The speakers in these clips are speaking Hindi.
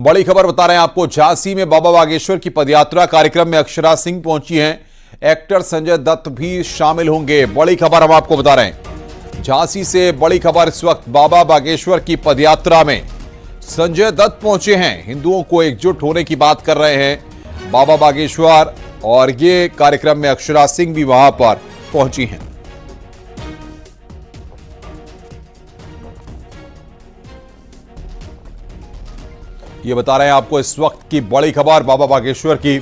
बड़ी खबर बता रहे हैं आपको। झांसी में बाबा बागेश्वर की पदयात्रा कार्यक्रम में अक्षरा सिंह पहुंची हैं। एक्टर संजय दत्त भी शामिल होंगे। बड़ी खबर हम आपको बता रहे हैं, झांसी से बड़ी खबर इस वक्त। बाबा बागेश्वर की पदयात्रा में संजय दत्त पहुंचे हैं। हिंदुओं को एकजुट होने की बात कर रहे हैं बाबा बागेश्वर, और ये कार्यक्रम में अक्षरा सिंह भी वहां पर पहुंची हैं। ये बता रहे हैं आपको इस वक्त की बड़ी खबर। बाबा बागेश्वर की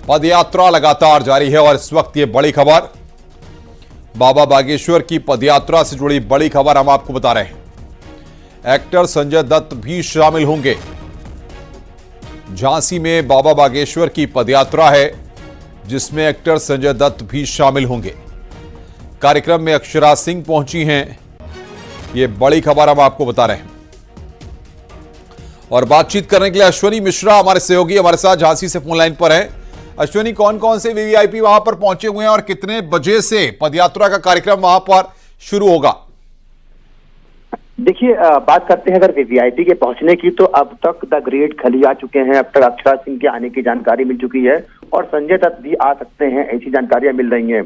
पदयात्रा लगातार जारी है और इस वक्त ये बड़ी खबर, बाबा बागेश्वर की पदयात्रा से जुड़ी बड़ी खबर हम आपको बता रहे हैं। एक्टर संजय दत्त भी शामिल होंगे। झांसी में बाबा बागेश्वर की पदयात्रा है जिसमें एक्टर संजय दत्त भी शामिल होंगे। कार्यक्रम में अक्षरा सिंह पहुंची हैं। ये बड़ी खबर हम आपको बता रहे हैं। और बातचीत करने के लिए अश्विनी मिश्रा हमारे सहयोगी हमारे साथ झांसी से फोन लाइन पर हैं। अश्विनी, कौन कौन से वीवीआईपी वहां पर पहुंचे हुए हैं और कितने बजे से पदयात्रा का कार्यक्रम वहां पर शुरू होगा? देखिए, बात करते हैं अगर वीवीआईपी के पहुंचने की, तो अब तक द ग्रेट खली आ चुके हैं। अब तक अक्षरा सिंह के आने की जानकारी मिल चुकी है और संजय दत्त भी आ सकते हैं, ऐसी जानकारियां मिल रही हैं।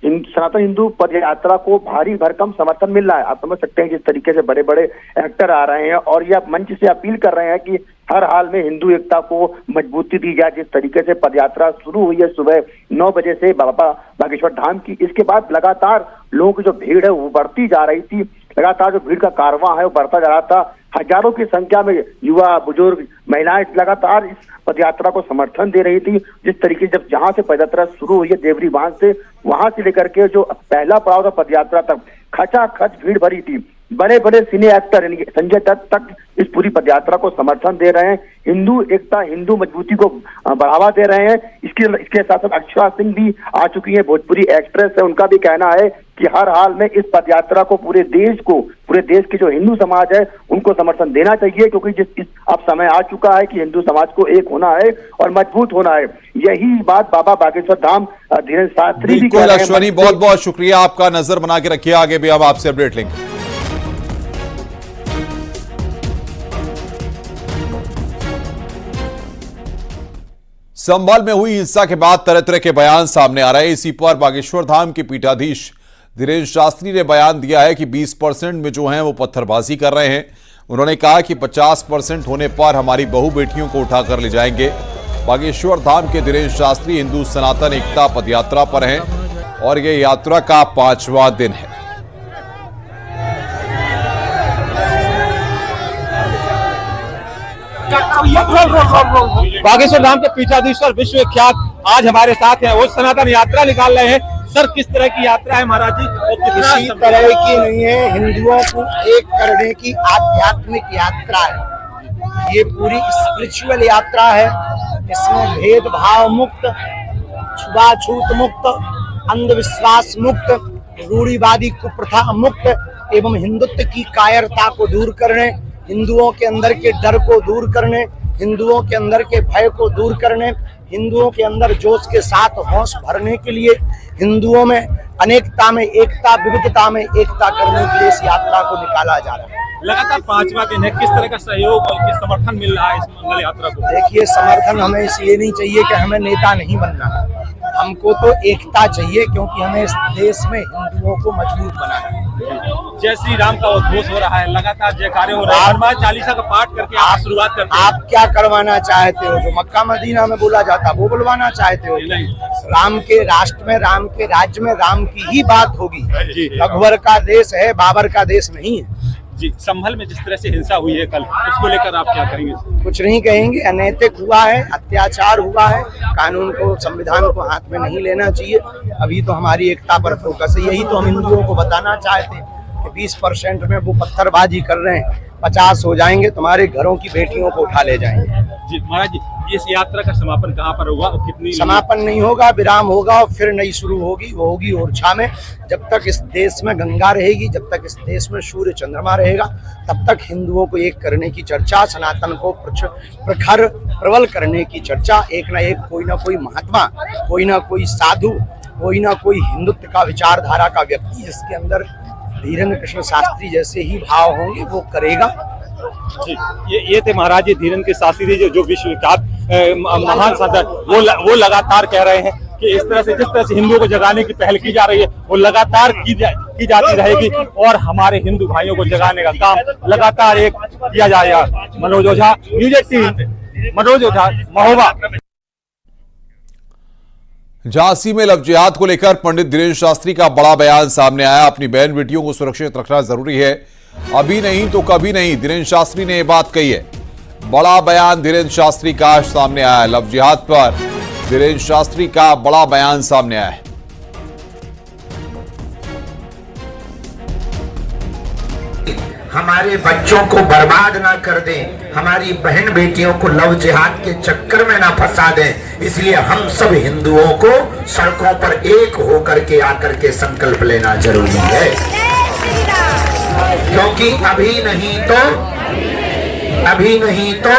सनातन हिंदू पदयात्रा को भारी भरकम समर्थन मिल रहा है। आप समझ सकते हैं जिस तरीके से बड़े बड़े एक्टर आ रहे हैं और यह मंच से अपील कर रहे हैं कि हर हाल में हिंदू एकता को मजबूती दी जाए। जिस तरीके से पदयात्रा शुरू हुई है सुबह 9 बजे से बाबा बागेश्वर धाम की, इसके बाद लगातार लोगों की जो भीड़ है वो बढ़ती जा रही थी। लगातार जो भीड़ का कारवां है वो बढ़ता जा रहा था। हजारों की संख्या में युवा, बुजुर्ग, महिलाएं लगातार इस पदयात्रा को समर्थन दे रही थी। जिस तरीके से जब जहां से पदयात्रा शुरू हुई है देवरी बांध से, वहां से लेकर के जो पहला पड़ाव था पदयात्रा तक, खचाखच भीड़ भरी थी। बड़े बड़े सिने एक्टर यानी संजय दत्त तक इस पूरी पदयात्रा को समर्थन दे रहे हैं। हिंदू एकता, हिंदू मजबूती को बढ़ावा दे रहे हैं। इसके साथ साथ अक्षरा सिंह भी आ चुकी हैं, भोजपुरी एक्ट्रेस है। उनका भी कहना है कि हर हाल में इस पदयात्रा को पूरे देश के जो हिंदू समाज है उनको समर्थन देना चाहिए, क्योंकि अब समय आ चुका है कि हिंदू समाज को एक होना है और मजबूत होना है। यही बात बाबा बागेश्वर धाम धीरेन्द्र शास्त्री भी कह रहे हैं। अश्विनी, बहुत बहुत शुक्रिया आपका। नजर बना के रखिए, आगे भी हम आपसे अपडेट लेंगे। संभल में हुई हिंसा के बाद तरह तरह के बयान सामने आ रहे हैं। इसी पर बागेश्वर धाम के पीठाधीश धीरेन्द्र शास्त्री ने बयान दिया है कि 20% में जो हैं वो पत्थरबाजी कर रहे हैं। उन्होंने कहा कि 50% होने पर हमारी बहू बेटियों को उठाकर ले जाएंगे। बागेश्वर धाम के धीरेन्द्र शास्त्री हिंदू सनातन एकता पदयात्रा पर हैं और ये यात्रा का 5वां दिन है। बागेश्वर धाम के पीठाधीश्वर विश्व विख्यात आज हमारे साथ हैं। वो सनातन यात्रा निकाल रहे हैं। सर, किस तरह की यात्रा है महाराज जी? किसी तरह की नहीं है, हिंदुओं को एक करने की आध्यात्मिक यात्रा है। ये पूरी स्पिरिचुअल यात्रा है। इसमें भेदभाव मुक्त, छुआछूत मुक्त, अंधविश्वास मुक्त, रूढ़िवादी कुप्रथा मुक्त एवं हिंदुत्व की कायरता को दूर करने, हिंदुओं के अंदर के डर को दूर करने, हिंदुओं के अंदर के भय को दूर करने, हिंदुओं के अंदर जोश के साथ होश भरने के लिए, हिंदुओं में अनेकता में एकता, विविधता में एकता करने के लिए इस यात्रा को निकाला जा रहा है। लगातार 5वां दिन है। किस तरह का सहयोग और समर्थन मिल रहा है इस मंगल यात्रा को? देखिए, समर्थन हमें इसलिए नहीं चाहिए कि हमें नेता नहीं बनना है, हमको तो एकता चाहिए, क्योंकि हमें इस देश में हिंदुओं को मजबूत बनाना है। जय श्री राम का उद्घोष हो रहा है, लगातार जयकारे हो रहे हैं। हनुमान चालीसा का पाठ करके आप शुरुआत करते हैं। आप क्या करवाना चाहते हो? जो मक्का मदीना में बोला जाता वो बुलवाना चाहते हो? राम के राष्ट्र में, राम के राज्य में राम की ही बात होगी। अकबर का देश है, बाबर का देश नहीं है जी। संभल में जिस तरह से हिंसा हुई है कल, उसको लेकर आप क्या कहेंगे? कुछ नहीं कहेंगे। अनैतिक हुआ है, अत्याचार हुआ है। कानून को, संविधान को हाथ में नहीं लेना चाहिए। अभी तो हमारी एकता पर फोकस है। यही तो हम हिंदुओं को बताना चाहते हैं कि 20% में वो पत्थरबाजी कर रहे हैं, 50 हो जाएंगे, तुम्हारे घरों की बेटियों को उठा ले जाएंगे। जी महाराज जी, इस यात्रा का समापन कहाँ पर होगा और कितनी? समापन नहीं होगा, विराम होगा और फिर नई शुरू होगी। वो होगी ओरछा में। जब तक इस देश में गंगा रहेगी, जब तक इस देश में सूर्य चंद्रमा रहेगा, तब तक हिंदुओं को एक करने की चर्चा, सनातन को प्रखर प्रबल करने की चर्चा, एक ना एक कोई ना कोई महात्मा, कोई ना कोई साधु, कोई ना कोई हिंदुत्व का विचारधारा का व्यक्ति जिसके अंदर धीरेन्द्र कृष्ण शास्त्री जैसे ही भाव होंगे वो करेगा। जी, ये थे महाराज जी धीरेन्द्र शास्त्री जी जो विश्व विख्यात महान संत वो लगातार कह रहे हैं कि इस तरह से जिस तरह से हिंदुओं को जगाने की पहल की जा रही है वो लगातार की जाती रहेगी और हमारे हिंदू भाइयों को जगाने का काम लगातार एक किया जाएगा। मनोज ओझा, न्यूज़ 18, मनोज ओझा, महोबा। झांसी में लव जिहाद को लेकर पंडित धीरेन्द्र शास्त्री का बड़ा बयान सामने आया। अपनी बहन बेटियों को सुरक्षित रखना जरूरी है, अभी नहीं तो कभी नहीं, धीरेन्द्र शास्त्री ने यह बात कही है। बड़ा बयान धीरेन्द्र शास्त्री का सामने आया। लव जिहाद पर धीरेन्द्र शास्त्री का बड़ा बयान सामने आया है। हमारे बच्चों को बर्बाद ना कर दें, हमारी बहन बेटियों को लव जिहाद के चक्कर में ना फंसा दें। इसलिए हम सब हिंदुओं को सड़कों पर एक होकर के आकर के संकल्प लेना जरूरी है, क्योंकि अभी नहीं तो